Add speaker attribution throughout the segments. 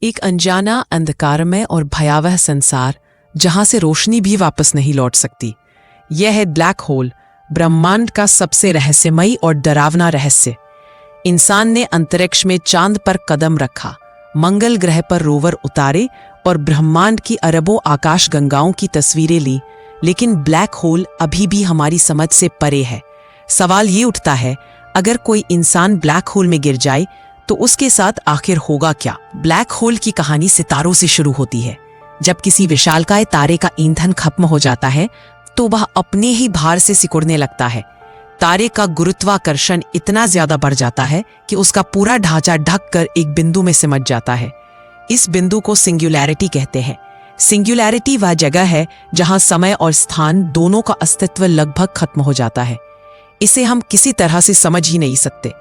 Speaker 1: एक अनजाना, अंधकारमय और भयावह संसार जहां से रोशनी भी वापस नहीं लौट सकती। यह है ब्लैक होल, ब्रह्मांड का सबसे रहस्यमयी और डरावना रहस्य। इंसान ने अंतरिक्ष में चांद पर कदम रखा, मंगल ग्रह पर रोवर उतारे और ब्रह्मांड की अरबों आकाशगंगाओं की तस्वीरें ली, लेकिन ब्लैक होल अभी भी हमारी समझ से परे है। सवाल ये उठता है, अगर कोई इंसान ब्लैक होल में गिर जाए तो उसके साथ आखिर होगा क्या? ब्लैक होल की कहानी सितारों से शुरू होती है। जब किसी विशालकाय तारे का ईंधन खत्म हो जाता है तो वह अपने ही भार से सिकुड़ने लगता है। तारे का गुरुत्वाकर्षण इतना ज्यादा बढ़ जाता है कि उसका पूरा ढांचा ढककर एक बिंदु में सिमट जाता है। इस बिंदु को सिंगुलैरिटी कहते हैं। सिंगुलैरिटी वह जगह है जहां समय और स्थान दोनों का अस्तित्व लगभग खत्म हो जाता है। इसे हम किसी तरह से समझ ही नहीं सकते।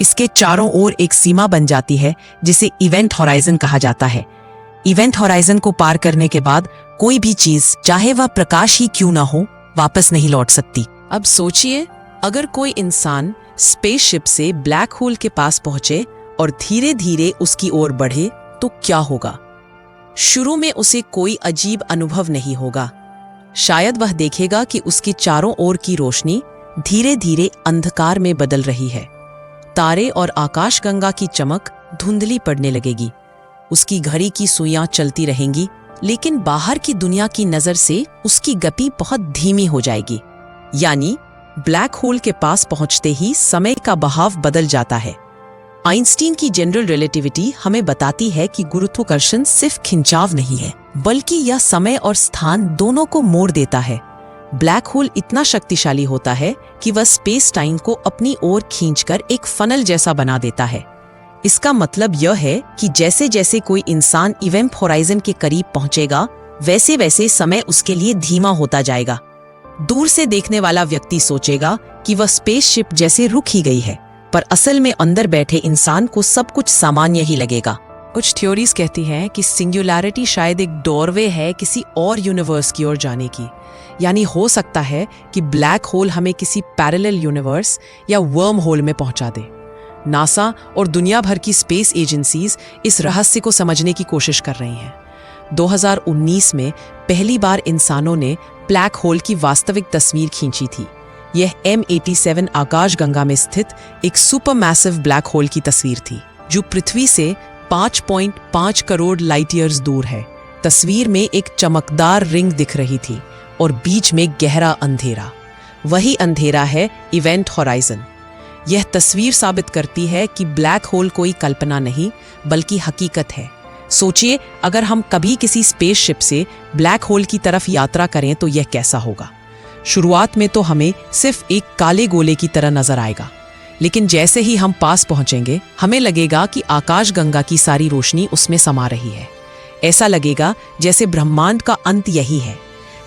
Speaker 1: इसके चारों ओर एक सीमा बन जाती है जिसे इवेंट होराइजन कहा जाता है। इवेंट होराइजन को पार करने के बाद कोई भी चीज, चाहे वह प्रकाश ही क्यों ना हो, वापस नहीं लौट सकती। अब सोचिए, अगर कोई इंसान स्पेसशिप से ब्लैक होल के पास पहुंचे और धीरे धीरे उसकी ओर बढ़े तो क्या होगा? शुरू में उसे कोई अजीब अनुभव नहीं होगा। शायद वह देखेगा कि उसकी चारों ओर की रोशनी धीरे धीरे अंधकार में बदल रही है। तारे और आकाशगंगा की चमक धुंधली पड़ने लगेगी। उसकी घड़ी की सुइयां चलती रहेंगी, लेकिन बाहर की दुनिया की नजर से उसकी गति बहुत धीमी हो जाएगी। यानी ब्लैक होल के पास पहुंचते ही समय का बहाव बदल जाता है। आइंस्टीन की जनरल रिलेटिविटी हमें बताती है कि गुरुत्वाकर्षण सिर्फ खिंचाव नहीं है, बल्कि यह समय और स्थान दोनों को मोड़ देता है। ब्लैक होल इतना शक्तिशाली होता है कि वह स्पेस टाइम को अपनी ओर खींचकर एक फनल जैसा बना देता है। इसका मतलब यह है कि जैसे जैसे कोई इंसान इवेंट होराइजन के करीब पहुंचेगा, वैसे वैसे समय उसके लिए धीमा होता जाएगा। दूर से देखने वाला व्यक्ति सोचेगा कि वह स्पेसशिप जैसे रुक ही गई है, पर असल में अंदर बैठे इंसान को सब कुछ सामान्य ही लगेगा। कुछ थ्योरीज कहती हैं कि सिंगुलैरिटी शायद एक डोरवे है किसी और यूनिवर्स की ओर जाने की। यानी हो सकता है कि ब्लैक होल हमें किसी पैरेलल यूनिवर्स या वर्म होल में पहुंचा दे। नासा और दुनिया भर की स्पेस एजेंसीज इस रहस्य को समझने की कोशिश कर रही हैं। 2019 में पहली बार इंसानों ने ब्लैक होल की वास्तविक तस्वीर खींची थी। यह M87 आकाशगंगा में स्थित एक सुपरमैसिव ब्लैक होल की तस्वीर थी, जो पृथ्वी से 5.5 करोड़ लाइट ईयर्स दूर है। तस्वीर में एक चमकदार रिंग दिख रही थी और बीच में गहरा अंधेरा। वही अंधेरा है इवेंट होराइजन। यह तस्वीर साबित करती है कि ब्लैक होल कोई कल्पना नहीं, बल्कि हकीकत है। सोचिए, अगर हम कभी किसी स्पेसशिप से ब्लैक होल की तरफ यात्रा करें तो यह कैसा होगा? शुरुआत में तो हमें सिर्फ एक काले गोले की तरह नजर आएगा, लेकिन जैसे ही हम पास पहुंचेंगे, हमें लगेगा कि आकाशगंगा की सारी रोशनी उसमें समा रही है। ऐसा लगेगा जैसे ब्रह्मांड का अंत यही है।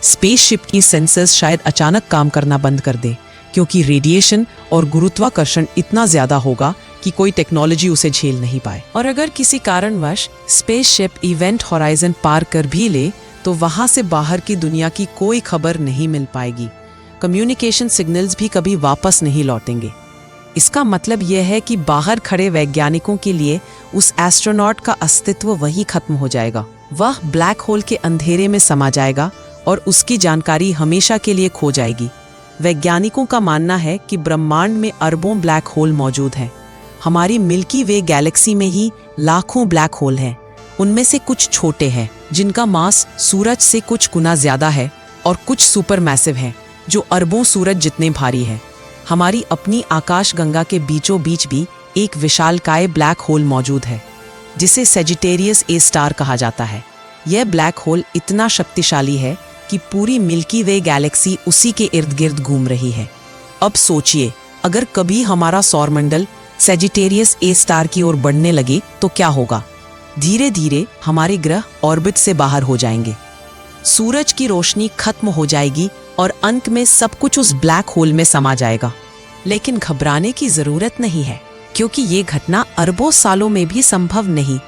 Speaker 1: स्पेसशिप की सेंसर्स शायद अचानक काम करना बंद कर दे, क्योंकि रेडिएशन और गुरुत्वाकर्षण इतना ज्यादा होगा कि कोई टेक्नोलॉजी उसे झेल नहीं पाए। और अगर किसी कारणवश स्पेसशिप इवेंट होराइजन पार कर भी ले तो वहां से बाहर की दुनिया की कोई खबर नहीं मिल पाएगी। कम्युनिकेशन सिग्नल्स भी कभी वापस नहीं लौटेंगे। इसका मतलब यह है कि बाहर खड़े वैज्ञानिकों के लिए उस एस्ट्रोनॉट का अस्तित्व वही खत्म हो जाएगा। वह ब्लैक होल के अंधेरे में समा जाएगा और उसकी जानकारी हमेशा के लिए खो जाएगी। वैज्ञानिकों का मानना है कि ब्रह्मांड में अरबों ब्लैक होल मौजूद हैं। हमारी मिल्की वे गैलेक्सी में ही लाखों ब्लैक होल हैं। उनमें से कुछ छोटे हैं, जिनका मास सूरज से कुछ गुना ज्यादा है, और कुछ सुपर मैसिव हैं, जो अरबों सूरज जितने भारी हैं। हमारी अपनी आकाशगंगा के बीचों बीच भी एक विशालकाय ब्लैक होल मौजूद है, जिसे सेजिटेरियस ए स्टार कहा जाता है। यह ब्लैक होल इतना शक्तिशाली है कि पूरी मिल्की वे गैलेक्सी उसी के इर्द गिर्द घूम रही है। अब सोचिए, अगर कभी हमारा सौरमंडल सेजिटेरियस ए स्टार की ओर बढ़ने लगे तो क्या होगा? धीरे धीरे हमारे ग्रह ऑर्बिट से बाहर हो जाएंगे, सूरज की रोशनी खत्म हो जाएगी और अंत में सब कुछ उस ब्लैक होल में समा जाएगा। लेकिन घबराने की जरूरत नहीं है, क्योंकि ये घटना अरबों सालों में भी संभव नहीं।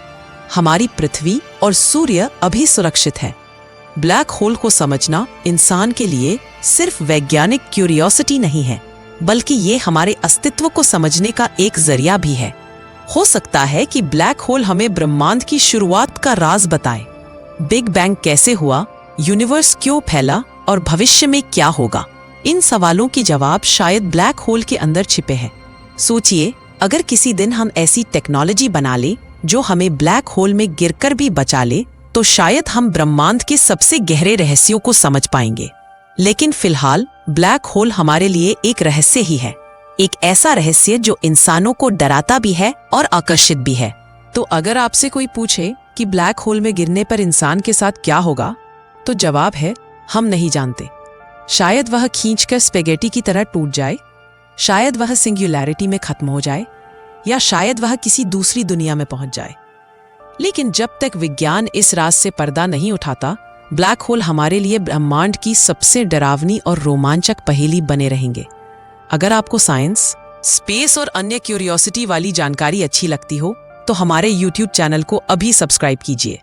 Speaker 1: हमारी पृथ्वी और सूर्य अभी सुरक्षित है। ब्लैक होल को समझना इंसान के लिए सिर्फ वैज्ञानिक क्यूरियोसिटी नहीं है, बल्कि ये हमारे अस्तित्व को समझने का एक जरिया भी है। हो सकता है कि ब्लैक होल हमें ब्रह्मांड की शुरुआत का राज बताए। बिग बैंग कैसे हुआ, यूनिवर्स क्यों फैला और भविष्य में क्या होगा, इन सवालों के जवाब शायद ब्लैक होल के अंदर छिपे हैं। सोचिए, अगर किसी दिन हम ऐसी टेक्नोलॉजी बना ले जो हमें ब्लैक होल में गिरकर भी बचा ले, तो शायद हम ब्रह्मांड के सबसे गहरे रहस्यों को समझ पाएंगे। लेकिन फिलहाल ब्लैक होल हमारे लिए एक रहस्य ही है, एक ऐसा रहस्य जो इंसानों को डराता भी है और आकर्षित भी है। तो अगर आपसे कोई पूछे कि ब्लैक होल में गिरने पर इंसान के साथ क्या होगा, तो जवाब है, हम नहीं जानते। शायद वह खींचकर स्पेगेटी की तरह टूट जाए, शायद वह सिंगुलैरिटी में खत्म हो जाए, या शायद वह किसी दूसरी दुनिया में पहुंच जाए। लेकिन जब तक विज्ञान इस राज से पर्दा नहीं उठाता, ब्लैक होल हमारे लिए ब्रह्मांड की सबसे डरावनी और रोमांचक पहेली बने रहेंगे। अगर आपको साइंस, स्पेस और अन्य क्यूरियोसिटी वाली जानकारी अच्छी लगती हो, तो हमारे YouTube चैनल को अभी सब्सक्राइब कीजिए।